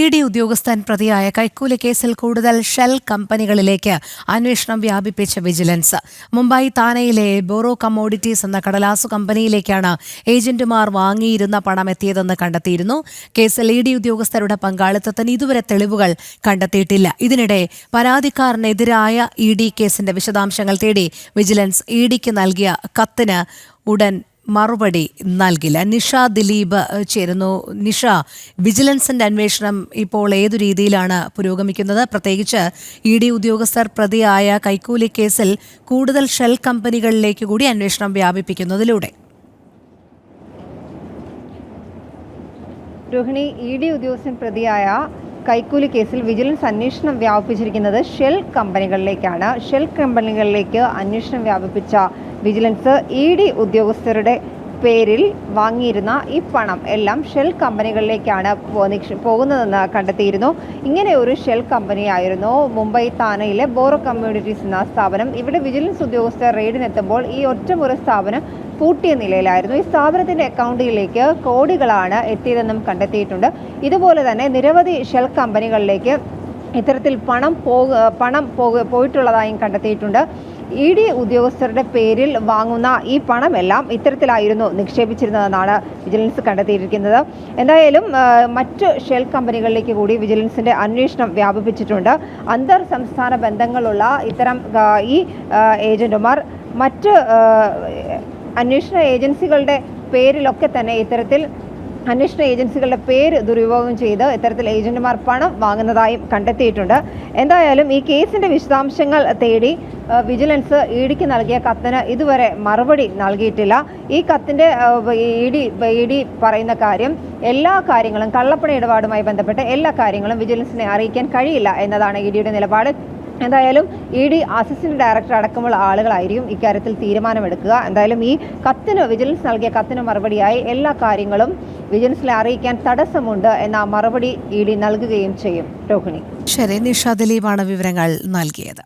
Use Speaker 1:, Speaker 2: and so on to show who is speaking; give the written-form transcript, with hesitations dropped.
Speaker 1: ED. ഉദ്യോഗസ്ഥൻ പ്രതിയായ കൈക്കൂലി കേസിൽ കൂടുതൽ ഷെൽ കമ്പനികളിലേക്ക് അന്വേഷണം വ്യാപിപ്പിച്ച വിജിലൻസ്. മുംബൈ താനെയിലെ ബോറോ കമ്മോഡിറ്റീസ് എന്ന കടലാസു കമ്പനിയിലേക്കാണ് ഏജന്റുമാർ വാങ്ങിയിരുന്ന പണം എത്തിയതെന്ന് കണ്ടെത്തിയിരുന്നു. കേസിൽ ഇ.ഡി. ഉദ്യോഗസ്ഥരുടെ പങ്കാളിത്തത്തിന് ഇതുവരെ തെളിവുകൾ കണ്ടെത്തിയിട്ടില്ല. ഇതിനിടെ പരാതിക്കാരനെതിരായ ഇ.ഡി. കേസിന്റെ വിശദാംശങ്ങൾ തേടി വിജിലൻസ് ഇ.ഡിക്ക് നൽകിയ കത്തിന് ഉടൻ മറുപടി നൽകില്ല. നിഷ ദിലീപ് ചേരുന്നു. നിഷ, വിജിലൻസിന്റെ അന്വേഷണം ഇപ്പോൾ ഏതു രീതിയിലാണ് പുരോഗമിക്കുന്നത്? പ്രത്യേകിച്ച് ഇ.ഡി. ഉദ്യോഗസ്ഥർ പ്രതിയായ കൈക്കൂലി കേസിൽ കൂടുതൽ ഷെൽ കമ്പനികളിലേക്ക് കൂടി അന്വേഷണം വ്യാപിപ്പിക്കുന്നതിലൂടെ.
Speaker 2: രോഹിണി, ഇ.ഡി. ഉദ്യോഗസ്ഥൻ പ്രതിയായ കൈക്കൂലി കേസിൽ വിജിലൻസ് അന്വേഷണം വ്യാപിപ്പിച്ചിരിക്കുന്നത് ഷെൽ കമ്പനികളിലേക്കാണ്. ഷെൽ കമ്പനികളിലേക്ക് അന്വേഷണം വ്യാപിപ്പിച്ച വിജിലൻസ് ഇ.ഡി. ഉദ്യോഗസ്ഥരുടെ പേരിൽ വാങ്ങിയിരുന്ന ഈ പണം എല്ലാം ഷെൽ കമ്പനികളിലേക്കാണ് പോകുന്നതെന്ന് കണ്ടെത്തിയിരുന്നു. ഇങ്ങനെ ഒരു ഷെൽ കമ്പനിയായിരുന്നു മുംബൈ താനെയിലെ ബോറോ കമ്മ്യൂണിറ്റീസ് എന്ന സ്ഥാപനം. ഇവിടെ വിജിലൻസ് ഉദ്യോഗസ്ഥർ റെയ്ഡിനെത്തുമ്പോൾ ഈ ഒറ്റമുറി സ്ഥാപനം പൂട്ടിയ നിലയിലായിരുന്നു. ഈ സ്ഥാപനത്തിന്റെ അക്കൗണ്ടിലേക്ക് കോടികളാണ് എത്തിയതെന്നും കണ്ടെത്തിയിട്ടുണ്ട്. ഇതുപോലെ തന്നെ നിരവധി ഷെൽ കമ്പനികളിലേക്ക് ഇത്തരത്തിൽ പണം പോയിട്ടുള്ളതായും കണ്ടെത്തിയിട്ടുണ്ട്. ഇ.ഡി. ഉദ്യോഗസ്ഥരുടെ പേരിൽ വാങ്ങുന്ന ഈ പണമെല്ലാം ഇത്തരത്തിലായിരുന്നു നിക്ഷേപിച്ചിരുന്നതെന്നാണ് വിജിലൻസ് കണ്ടെത്തിയിരിക്കുന്നത്. എന്തായാലും മറ്റ് ഷെൽ കമ്പനികളിലേക്ക് കൂടി വിജിലൻസിന്റെ അന്വേഷണം വ്യാപിപ്പിച്ചിട്ടുണ്ട്. അന്തർ സംസ്ഥാന ബന്ധങ്ങളുള്ള ഇത്തരം ഈ ഏജന്റുമാർ മറ്റ് അന്വേഷണ ഏജൻസികളുടെ പേരിലൊക്കെ തന്നെ ഇത്തരത്തിൽ അന്വേഷണ ഏജൻസികളുടെ പേര് ദുരുപയോഗം ചെയ്ത് ഇത്തരത്തിൽ ഏജന്റുമാർ പണം വാങ്ങുന്നതായും കണ്ടെത്തിയിട്ടുണ്ട്. എന്തായാലും ഈ കേസിന്റെ വിശദാംശങ്ങൾ തേടി വിജിലൻസ് ഇ.ഡിക്ക് നൽകിയ കത്തിന് ഇതുവരെ മറുപടി നൽകിയിട്ടില്ല. ഈ കത്തിന്റെ ഇ ഡി പറയുന്ന കാര്യം, എല്ലാ കാര്യങ്ങളും കള്ളപ്പണ ഇടപാടുമായി ബന്ധപ്പെട്ട എല്ലാ കാര്യങ്ങളും വിജിലൻസിനെ അറിയിക്കാൻ കഴിയില്ല എന്നതാണ് ഇ.ഡിയുടെ നിലപാട്. എന്തായാലും ഇ.ഡി. അസിസ്റ്റന്റ് ഡയറക്ടർ അടക്കമുള്ള ആളുകളായിരിക്കും ഇക്കാര്യത്തിൽ തീരുമാനമെടുക്കുക. എന്തായാലും ഈ കത്തിന്, വിജിലൻസ് നൽകിയ കത്തിന് മറുപടിയായി എല്ലാ കാര്യങ്ങളും വിജിലൻസിനെ അറിയിക്കാൻ തടസ്സമുണ്ട് എന്ന മറുപടി ഇ.ഡി നൽകുകയും ചെയ്യും. രോഹിണി.
Speaker 1: ശരി, നിഷ ദിലീപാണ് വിവരങ്ങൾ നൽകിയത്.